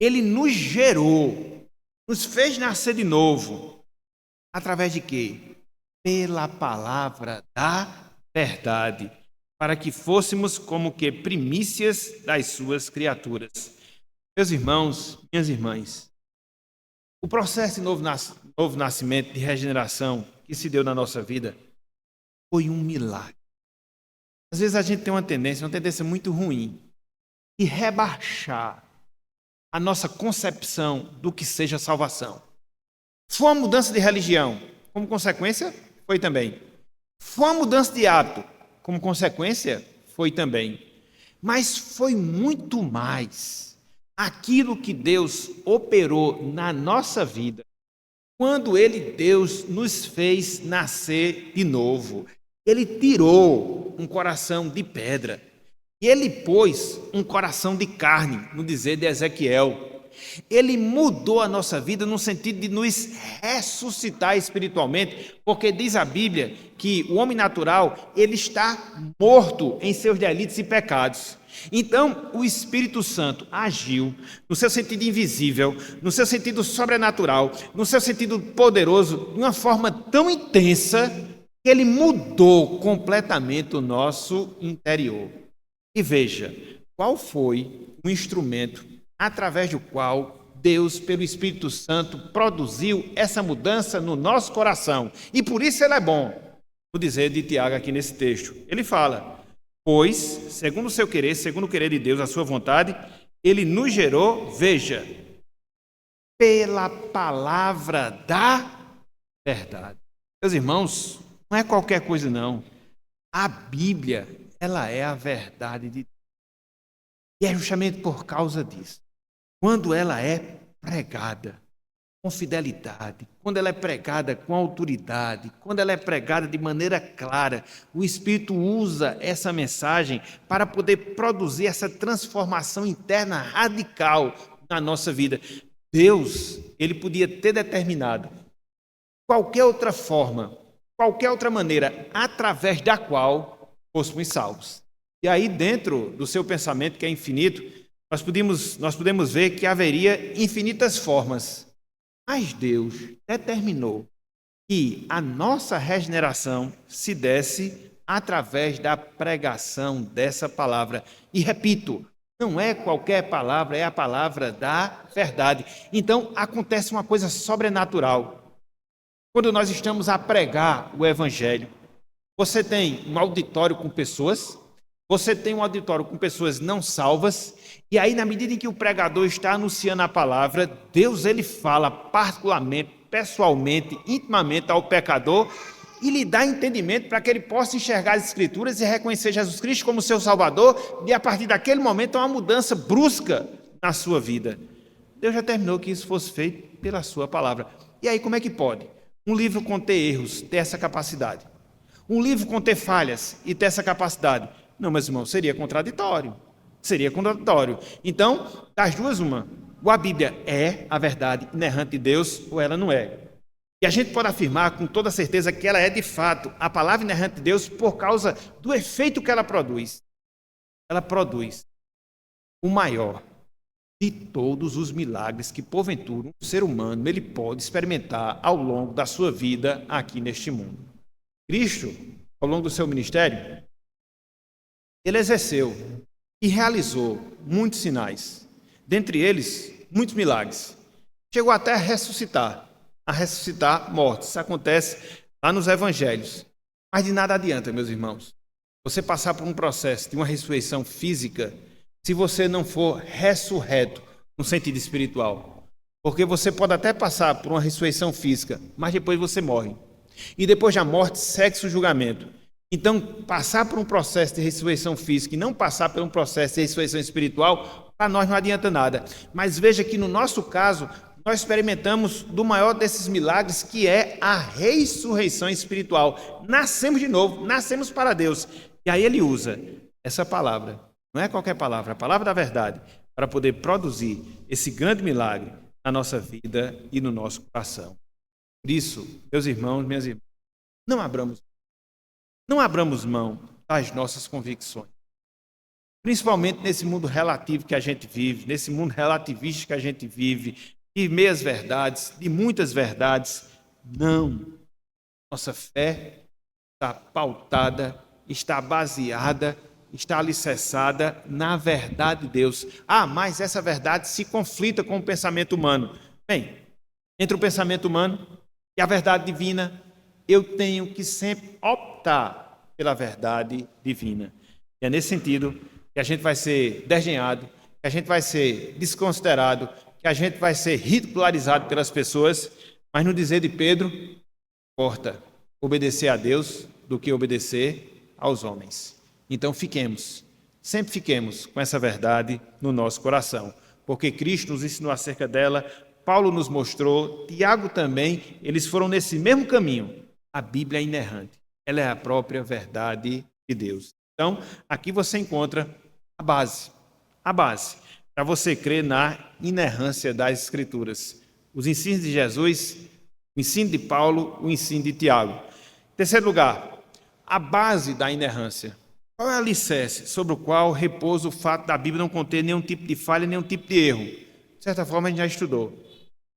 ele nos gerou, nos fez nascer de novo. Através de quê? Pela palavra da verdade, para que fôssemos como que primícias das suas criaturas. Meus irmãos, minhas irmãs, o processo de novo nascimento, de regeneração que se deu na nossa vida foi um milagre. Às vezes a gente tem uma tendência muito ruim, de rebaixar a nossa concepção do que seja salvação. Foi uma mudança de religião, como consequência, foi também. Foi uma mudança de hábito, como consequência, foi também. Mas foi muito mais aquilo que Deus operou na nossa vida, quando Deus nos fez nascer de novo. Ele tirou um coração de pedra e ele pôs um coração de carne, no dizer de Ezequiel. Ele mudou a nossa vida no sentido de nos ressuscitar espiritualmente, porque diz a Bíblia que o homem natural, ele está morto em seus delitos e pecados. Então, o Espírito Santo agiu no seu sentido invisível, no seu sentido sobrenatural, no seu sentido poderoso, de uma forma tão intensa que ele mudou completamente o nosso interior. E veja, qual foi o instrumento através do qual Deus, pelo Espírito Santo, produziu essa mudança no nosso coração. E por isso ele é bom. Vou dizer de Tiago aqui nesse texto. Ele fala, pois, segundo o seu querer, segundo o querer de Deus, a sua vontade, ele nos gerou, veja, pela palavra da verdade. Meus irmãos, não é qualquer coisa não. A Bíblia, ela é a verdade de Deus. E é justamente por causa disso. Quando ela é pregada com fidelidade, quando ela é pregada com autoridade, quando ela é pregada de maneira clara, o Espírito usa essa mensagem para poder produzir essa transformação interna radical na nossa vida. Deus, ele podia ter determinado qualquer outra forma, qualquer outra maneira, através da qual fôssemos salvos. E aí, dentro do seu pensamento, que é infinito, nós podemos ver que haveria infinitas formas. Mas Deus determinou que a nossa regeneração se desse através da pregação dessa palavra. E repito, não é qualquer palavra, é a palavra da verdade. Então, acontece uma coisa sobrenatural. Quando nós estamos a pregar o Evangelho, você tem um auditório com pessoas, você tem um auditório com pessoas não salvas, e aí, na medida em que o pregador está anunciando a palavra, Deus, ele fala particularmente, pessoalmente, intimamente ao pecador e lhe dá entendimento para que ele possa enxergar as Escrituras e reconhecer Jesus Cristo como seu Salvador, e a partir daquele momento há uma mudança brusca na sua vida. Deus já determinou que isso fosse feito pela sua palavra. E aí, como é que pode um livro conter erros, ter essa capacidade? Um livro conter falhas e ter essa capacidade? Não, meus irmãos, seria contraditório. Seria contraditório. Então, das duas, uma. Ou a Bíblia é a verdade inerrante de Deus, ou ela não é. E a gente pode afirmar com toda certeza que ela é, de fato, a palavra inerrante de Deus por causa do efeito que ela produz. Ela produz o maior de todos os milagres que, porventura, um ser humano ele pode experimentar ao longo da sua vida aqui neste mundo. Cristo, ao longo do seu ministério, Ele exerceu e realizou muitos sinais, dentre eles, muitos milagres. Chegou até a ressuscitar mortos. Isso acontece lá nos evangelhos. Mas de nada adianta, meus irmãos, você passar por um processo de uma ressurreição física se você não for ressurreto no sentido espiritual. Porque você pode até passar por uma ressurreição física, mas depois você morre. E depois da morte, segue-se o julgamento. Então, passar por um processo de ressurreição física e não passar por um processo de ressurreição espiritual, para nós não adianta nada. Mas veja que no nosso caso, nós experimentamos do maior desses milagres, que é a ressurreição espiritual. Nascemos de novo, nascemos para Deus. E aí ele usa essa palavra, não é qualquer palavra, a palavra da verdade, para poder produzir esse grande milagre na nossa vida e no nosso coração. Por isso, meus irmãos, minhas irmãs, não abramos mão das nossas convicções. Principalmente nesse mundo relativo que a gente vive, nesse mundo relativista que a gente vive, de meias verdades, de muitas verdades. Não. Nossa fé está pautada, está baseada, está alicerçada na verdade de Deus. Mas essa verdade se conflita com o pensamento humano. Bem, entre o pensamento humano e a verdade divina, eu tenho que sempre optar pela verdade divina. E é nesse sentido que a gente vai ser desdenhado, que a gente vai ser desconsiderado, que a gente vai ser ridicularizado pelas pessoas, mas no dizer de Pedro, importa obedecer a Deus do que obedecer aos homens. Então sempre fiquemos com essa verdade no nosso coração, porque Cristo nos ensinou acerca dela, Paulo nos mostrou, Tiago também, eles foram nesse mesmo caminho. A Bíblia é inerrante, ela é a própria verdade de Deus. Então, aqui você encontra a base, para você crer na inerrância das Escrituras. Os ensinos de Jesus, o ensino de Paulo, o ensino de Tiago. Em terceiro lugar, a base da inerrância. Qual é o alicerce sobre o qual repousa o fato da Bíblia não conter nenhum tipo de falha, nenhum tipo de erro? De certa forma, a gente já estudou.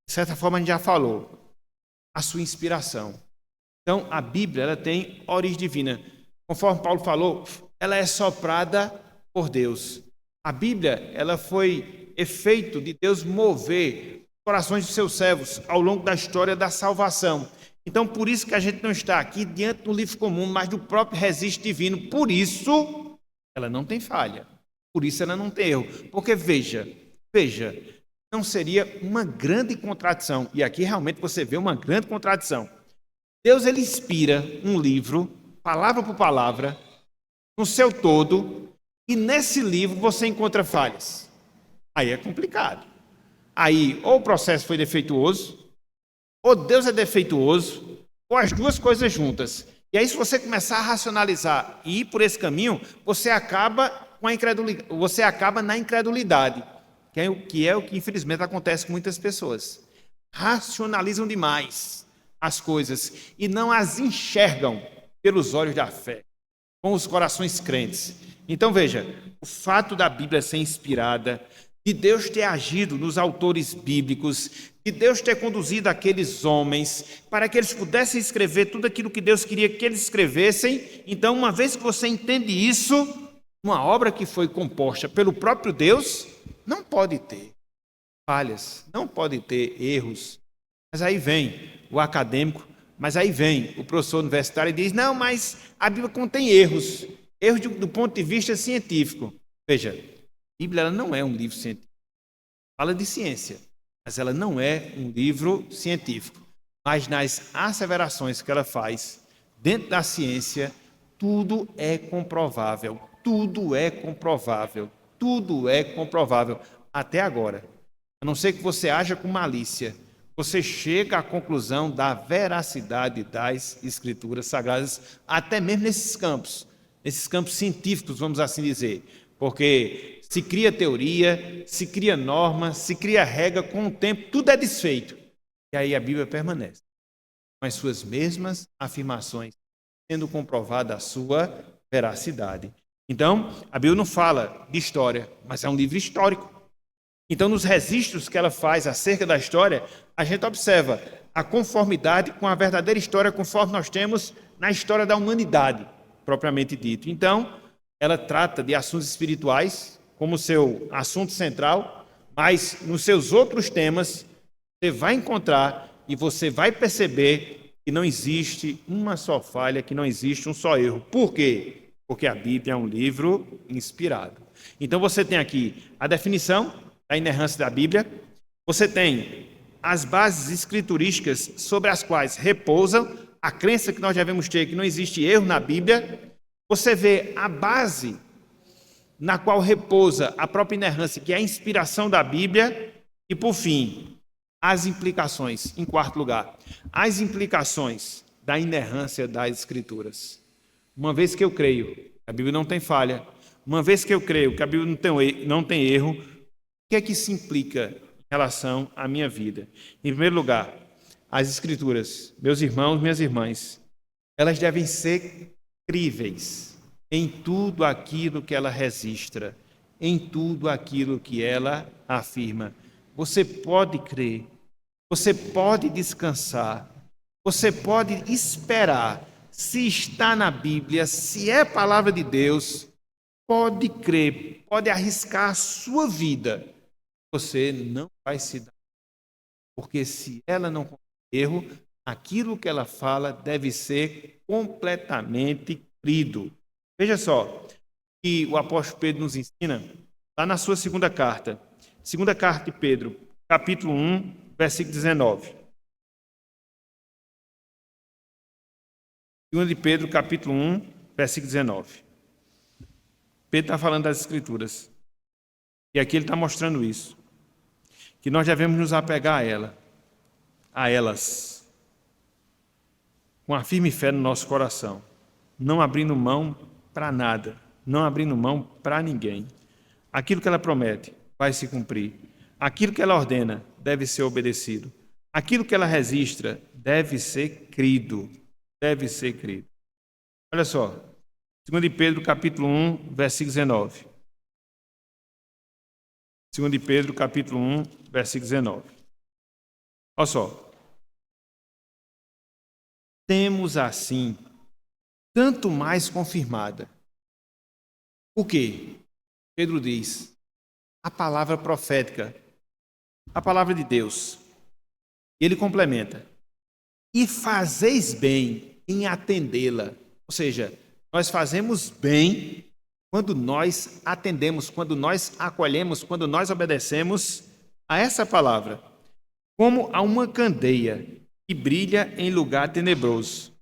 De certa forma, a gente já falou. A sua inspiração. Então, a Bíblia ela tem origem divina. Conforme Paulo falou, ela é soprada por Deus. A Bíblia ela foi efeito de Deus mover os corações dos seus servos ao longo da história da salvação. Então, por isso que a gente não está aqui diante do livro comum, mas do próprio registro divino. Por isso, ela não tem falha. Por isso, ela não tem erro. Porque, veja, não seria uma grande contradição. E aqui, realmente, você vê uma grande contradição. Deus, ele inspira um livro, palavra por palavra, no seu todo, e nesse livro você encontra falhas. Aí é complicado. Aí, ou o processo foi defeituoso, ou Deus é defeituoso, ou as duas coisas juntas. E aí, se você começar a racionalizar e ir por esse caminho, você acaba na incredulidade, que é o que infelizmente acontece com muitas pessoas. Racionalizam demais as coisas e não as enxergam pelos olhos da fé, com os corações crentes. Então veja, o fato da Bíblia ser inspirada, de Deus ter agido nos autores bíblicos, de Deus ter conduzido aqueles homens para que eles pudessem escrever tudo aquilo que Deus queria que eles escrevessem. Então, uma vez que você entende isso, uma obra que foi composta pelo próprio Deus não pode ter falhas, não pode ter erros. Mas aí vem o acadêmico, mas aí vem o professor universitário e diz, não, mas a Bíblia contém erros do ponto de vista científico. Veja, a Bíblia ela não é um livro científico. Fala de ciência, mas ela não é um livro científico. Mas nas asseverações que ela faz, dentro da ciência, tudo é comprovável. Tudo é comprovável. Tudo é comprovável. Até agora. A não ser que você haja com malícia, você chega à conclusão da veracidade das Escrituras Sagradas, até mesmo nesses campos científicos, vamos assim dizer, porque se cria teoria, se cria norma, se cria regra, com o tempo tudo é desfeito. E aí a Bíblia permanece, com as suas mesmas afirmações, sendo comprovada a sua veracidade. Então, a Bíblia não fala de história, mas é um livro histórico. Então, nos registros que ela faz acerca da história, a gente observa a conformidade com a verdadeira história, conforme nós temos na história da humanidade, propriamente dito. Então, ela trata de assuntos espirituais como seu assunto central, mas nos seus outros temas você vai encontrar e você vai perceber que não existe uma só falha, que não existe um só erro. Por quê? Porque a Bíblia é um livro inspirado. Então você tem aqui a definição da inerrância da Bíblia, você tem as bases escriturísticas sobre as quais repousam a crença que nós devemos ter que não existe erro na Bíblia. Você vê a base na qual repousa a própria inerrância, que é a inspiração da Bíblia. E, por fim, as implicações, em quarto lugar, as implicações da inerrância das Escrituras. Uma vez que eu creio que a Bíblia não tem falha, uma vez que eu creio que a Bíblia não tem erro, o que é que isso implica em relação à minha vida? Em primeiro lugar, as Escrituras, meus irmãos, minhas irmãs, elas devem ser críveis em tudo aquilo que ela registra, em tudo aquilo que ela afirma. Você pode crer, você pode descansar, você pode esperar. Se está na Bíblia, se é palavra de Deus, pode crer, pode arriscar a sua vida. Você não vai se dar. Porque se ela não cometer erro, aquilo que ela fala deve ser completamente crido. Veja só que o apóstolo Pedro nos ensina lá na sua segunda carta de Pedro, capítulo 1, versículo 19. 2 de Pedro, capítulo 1, versículo 19. Pedro está falando das Escrituras. E aqui ele está mostrando isso. Que nós devemos nos apegar a elas, com a firme fé no nosso coração, não abrindo mão para nada, não abrindo mão para ninguém. Aquilo que ela promete vai se cumprir. Aquilo que ela ordena deve ser obedecido. Aquilo que ela registra deve ser crido. Deve ser crido. Olha só, 2 Pedro, capítulo 1, versículo 19. 2 Pedro, capítulo 1, versículo 19. Olha só. Temos assim, tanto mais confirmada. O quê? Pedro diz, a palavra profética, a palavra de Deus. E ele complementa, e fazeis bem em atendê-la. Ou seja, nós fazemos bem quando nós atendemos, quando nós acolhemos, quando nós obedecemos a essa palavra, como a uma candeia que brilha em lugar tenebroso,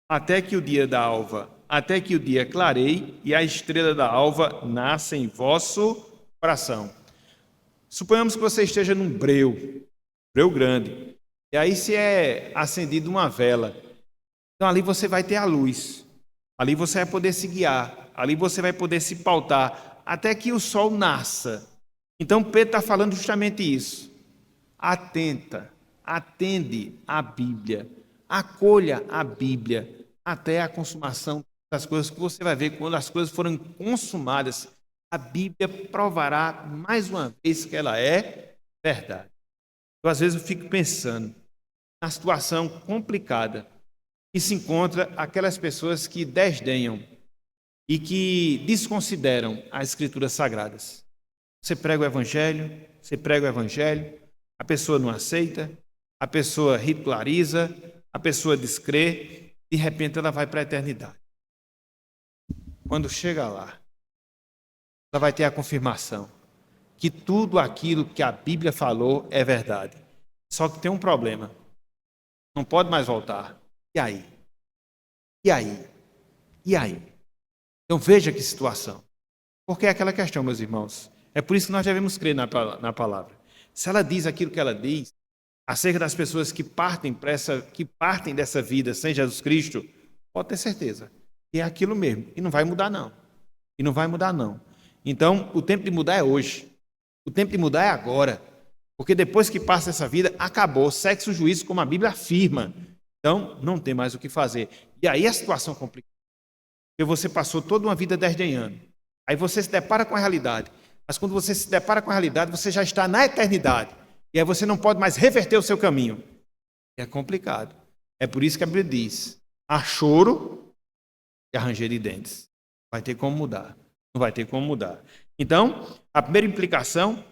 até que o dia clareie e a estrela da alva nasça em vosso coração. Suponhamos que você esteja num breu grande, e aí se é acendida uma vela, então ali você vai ter a luz, ali você vai poder se guiar, ali você vai poder se pautar, até que o sol nasça. Então Pedro está falando justamente isso. Atende a Bíblia, acolha a Bíblia até a consumação das coisas, que você vai ver quando as coisas forem consumadas, a Bíblia provará mais uma vez que ela é verdade. Então, às vezes eu fico pensando na situação complicada que se encontra aquelas pessoas que desdenham e que desconsideram as Escrituras Sagradas. Você prega o Evangelho, a pessoa não aceita, a pessoa ridiculariza, a pessoa descrê, de repente ela vai para a eternidade. Quando chega lá, ela vai ter a confirmação que tudo aquilo que a Bíblia falou é verdade. Só que tem um problema. Não pode mais voltar. E aí? Então veja que situação. Porque é aquela questão, meus irmãos. É por isso que nós devemos crer na palavra. Se ela diz aquilo que ela diz, acerca das pessoas que partem dessa vida sem Jesus Cristo, pode ter certeza que é aquilo mesmo. E não vai mudar, não. Então, o tempo de mudar é hoje. O tempo de mudar é agora. Porque depois que passa essa vida, acabou. Segue-se o juízo, como a Bíblia afirma. Então, não tem mais o que fazer. E aí a situação complica. Porque você passou toda uma vida desdenhando. Aí você se depara com a realidade. Mas quando você se depara com a realidade, você já está na eternidade. E aí você não pode mais reverter o seu caminho. É complicado. É por isso que a Bíblia diz, há choro e há ranger de dentes. Vai ter como mudar. Não vai ter como mudar. Então, a primeira implicação,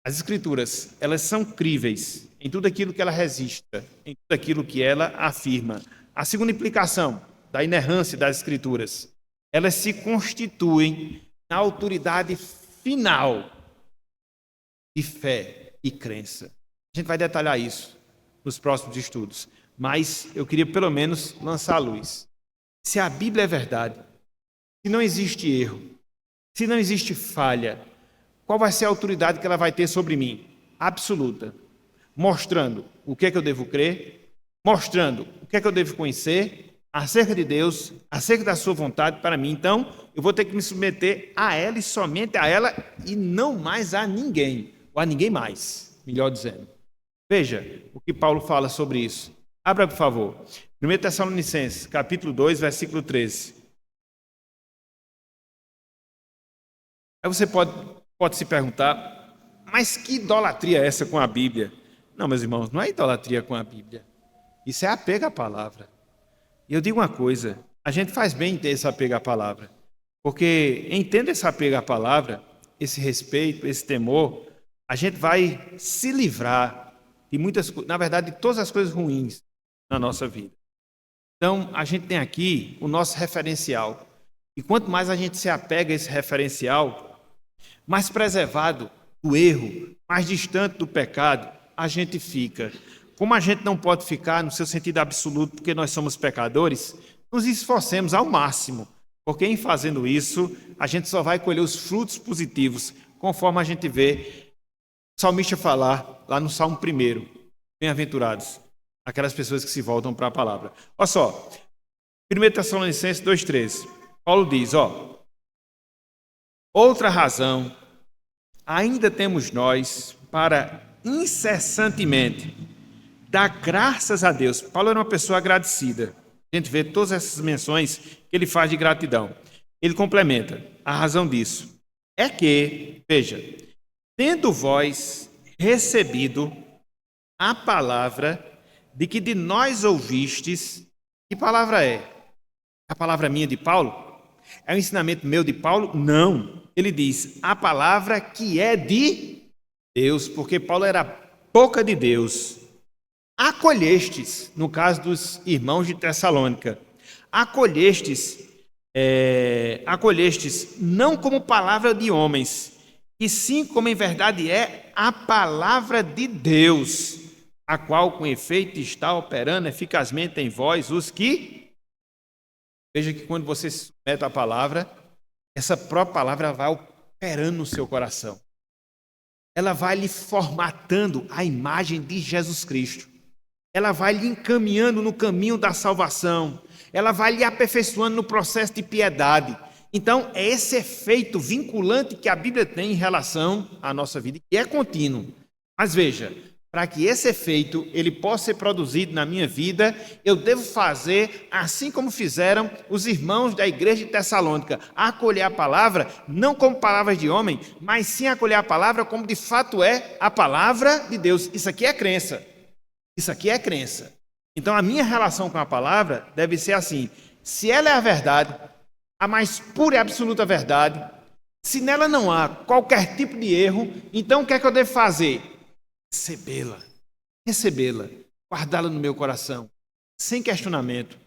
as Escrituras, elas são críveis em tudo aquilo que ela registra, em tudo aquilo que ela afirma. A segunda implicação da inerrância das Escrituras, elas se constituem na autoridade final de fé e crença. A gente vai detalhar isso nos próximos estudos, mas eu queria pelo menos lançar a luz. Se a Bíblia é verdade, se não existe erro, se não existe falha, qual vai ser a autoridade que ela vai ter sobre mim? Absoluta. Mostrando o que é que eu devo crer, mostrando o que é que eu devo conhecer acerca de Deus, acerca da sua vontade para mim. Então, eu vou ter que me submeter a ela e somente a ela e não mais a ninguém, ou a ninguém mais, melhor dizendo. Veja o que Paulo fala sobre isso. Abra, por favor. 1 Tessalonicenses, capítulo 2, versículo 13. Aí você pode se perguntar, mas que idolatria é essa com a Bíblia? Não, meus irmãos, não é idolatria com a Bíblia. Isso é apego à palavra. E eu digo uma coisa, a gente faz bem em ter esse apego à palavra. Porque em tendo esse apego à palavra, esse respeito, esse temor, a gente vai se livrar de muitas coisas, na verdade, de todas as coisas ruins na nossa vida. Então, a gente tem aqui o nosso referencial. E quanto mais a gente se apega a esse referencial, mais preservado do erro, mais distante do pecado, a gente fica. Como a gente não pode ficar no seu sentido absoluto, porque nós somos pecadores, nos esforcemos ao máximo, porque em fazendo isso, a gente só vai colher os frutos positivos, conforme a gente vê o salmista falar lá no Salmo 1, bem-aventurados, aquelas pessoas que se voltam para a palavra. Olha só, 1 Tessalonicenses 2,13, Paulo diz, outra razão, ainda temos nós para incessantemente dar graças a Deus. Paulo era uma pessoa agradecida. A gente vê todas essas menções que ele faz de gratidão. Ele complementa, a razão disso é que, veja, tendo vós recebido a palavra de que de nós ouvistes, que palavra é? A palavra minha de Paulo? É o ensinamento meu de Paulo? Não. Ele diz, a palavra que é de Deus, porque Paulo era boca de Deus. Acolhestes, no caso dos irmãos de Tessalônica, acolhestes não como palavra de homens, e sim como em verdade é a palavra de Deus, a qual com efeito está operando eficazmente em vós os que... Veja que quando você se submete à palavra, essa própria palavra vai operando no seu coração. Ela vai lhe formatando a imagem de Jesus Cristo. Ela vai lhe encaminhando no caminho da salvação. Ela vai lhe aperfeiçoando no processo de piedade. Então, é esse efeito vinculante que a Bíblia tem em relação à nossa vida, que é contínuo. Mas veja, para que esse efeito ele possa ser produzido na minha vida, eu devo fazer assim como fizeram os irmãos da igreja de Tessalônica, acolher a palavra, não como palavras de homem, mas sim acolher a palavra como de fato é a palavra de Deus. Isso aqui é crença. Isso aqui é crença. Então, a minha relação com a palavra deve ser assim. Se ela é a verdade, a mais pura e absoluta verdade, se nela não há qualquer tipo de erro, então o que é que eu devo fazer? Recebê-la, guardá-la no meu coração, sem questionamento,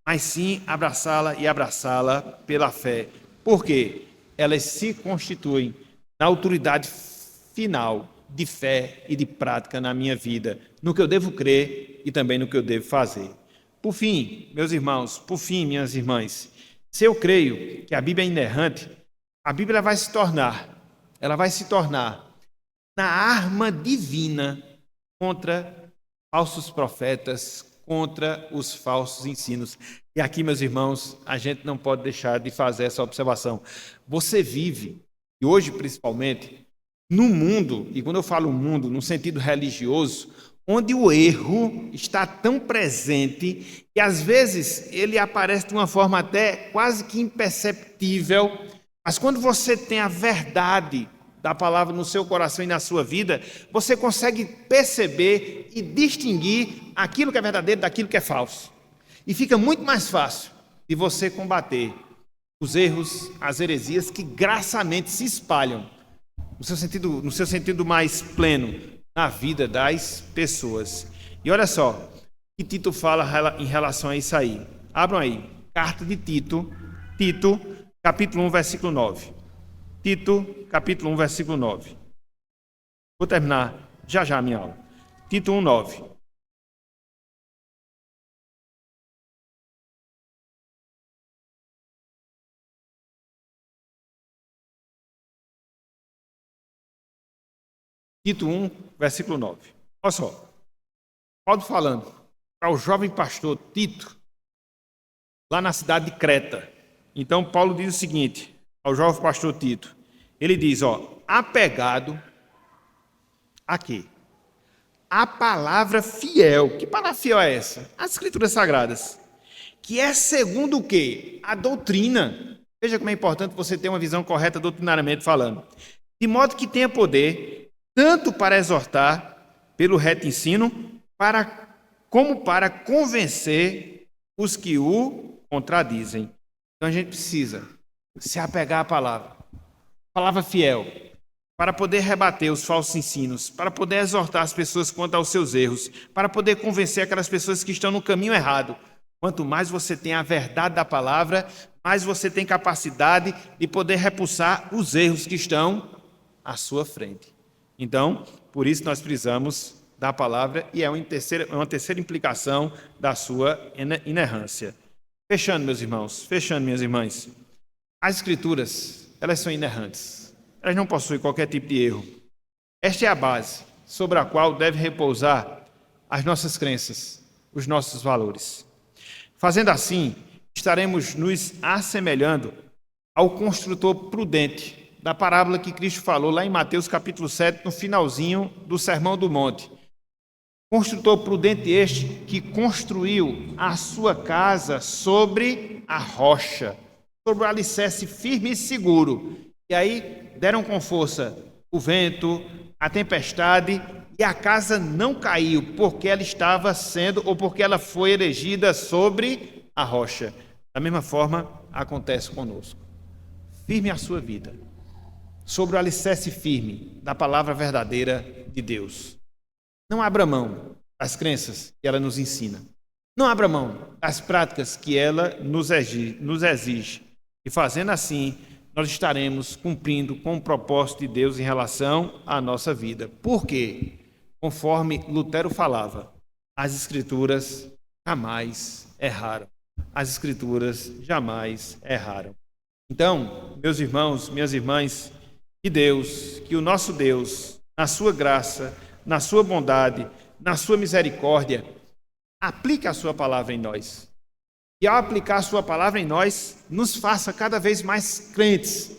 mas sim abraçá-la e abraçá-la pela fé. Por quê? Elas se constituem na autoridade final de fé e de prática na minha vida, no que eu devo crer e também no que eu devo fazer. Por fim, meus irmãos, minhas irmãs, se eu creio que a Bíblia é inerrante, a Bíblia vai se tornar na arma divina contra falsos profetas, contra os falsos ensinos. E aqui, meus irmãos, a gente não pode deixar de fazer essa observação. Você vive, e hoje principalmente, no mundo, e quando eu falo mundo, no sentido religioso, onde o erro está tão presente que às vezes ele aparece de uma forma até quase que imperceptível, mas quando você tem a verdade da palavra no seu coração e na sua vida, você consegue perceber e distinguir aquilo que é verdadeiro daquilo que é falso. E fica muito mais fácil de você combater os erros, as heresias que graçamente se espalham, no seu sentido mais pleno, na vida das pessoas. E olha só, que Tito fala em relação a isso aí. Abram aí, carta de Tito, capítulo 1, versículo 9. Tito, capítulo 1, versículo 9. Vou terminar já a minha aula. Tito 1, 9. Tito 1, versículo 9. Olha só, Paulo falando para o jovem pastor Tito, lá na cidade de Creta. Então, Paulo diz o seguinte ao jovem pastor Tito. Ele diz, apegado a quê? A palavra fiel. Que palavra fiel é essa? As Escrituras Sagradas. Que é segundo o quê? A doutrina. Veja como é importante você ter uma visão correta doutrinariamente falando. De modo que tenha poder, tanto para exortar pelo reto ensino, como para convencer os que o contradizem. Então a gente precisa se apegar à palavra fiel, para poder rebater os falsos ensinos, para poder exortar as pessoas quanto aos seus erros, para poder convencer aquelas pessoas que estão no caminho errado. Quanto mais você tem a verdade da palavra, mais você tem capacidade de poder repulsar os erros que estão à sua frente. Então, por isso nós precisamos da palavra e é uma terceira implicação da sua inerrância. Fechando, meus irmãos, fechando, minhas irmãs. As Escrituras, elas são inerrantes. Elas não possuem qualquer tipo de erro. Esta é a base sobre a qual deve repousar as nossas crenças, os nossos valores. Fazendo assim, estaremos nos assemelhando ao construtor prudente da parábola que Cristo falou lá em Mateus capítulo 7, no finalzinho do Sermão do Monte. Construtor prudente este que construiu a sua casa sobre a rocha, sobre o alicerce firme e seguro. E aí deram com força o vento, a tempestade, e a casa não caiu, porque ela estava sendo, ou porque ela foi erigida sobre a rocha. Da mesma forma, acontece conosco. Firme a sua vida, sobre o alicerce firme da palavra verdadeira de Deus. Não abra mão das crenças que ela nos ensina. Não abra mão das práticas que ela nos exige. E fazendo assim, nós estaremos cumprindo com o propósito de Deus em relação à nossa vida. Por quê? Conforme Lutero falava, as Escrituras jamais erraram. As Escrituras jamais erraram. Então, meus irmãos, minhas irmãs, que o nosso Deus, na sua graça, na sua bondade, na sua misericórdia, aplique a sua palavra em nós. E ao aplicar a sua palavra em nós, nos faça cada vez mais crentes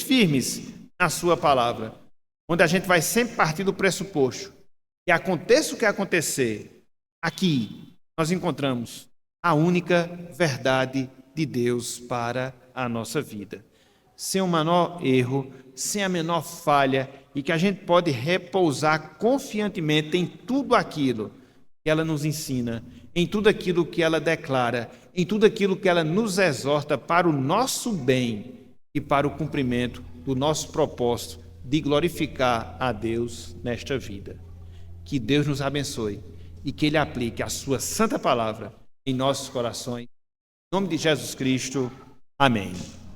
firmes na sua palavra. Onde a gente vai sempre partir do pressuposto que aconteça o que acontecer, aqui nós encontramos a única verdade de Deus para a nossa vida. Sem o menor erro, sem a menor falha, e que a gente pode repousar confiantemente em tudo aquilo que ela nos ensina, em tudo aquilo que ela declara, em tudo aquilo que ela nos exorta para o nosso bem e para o cumprimento do nosso propósito de glorificar a Deus nesta vida. Que Deus nos abençoe e que Ele aplique a sua santa palavra em nossos corações. Em nome de Jesus Cristo. Amém.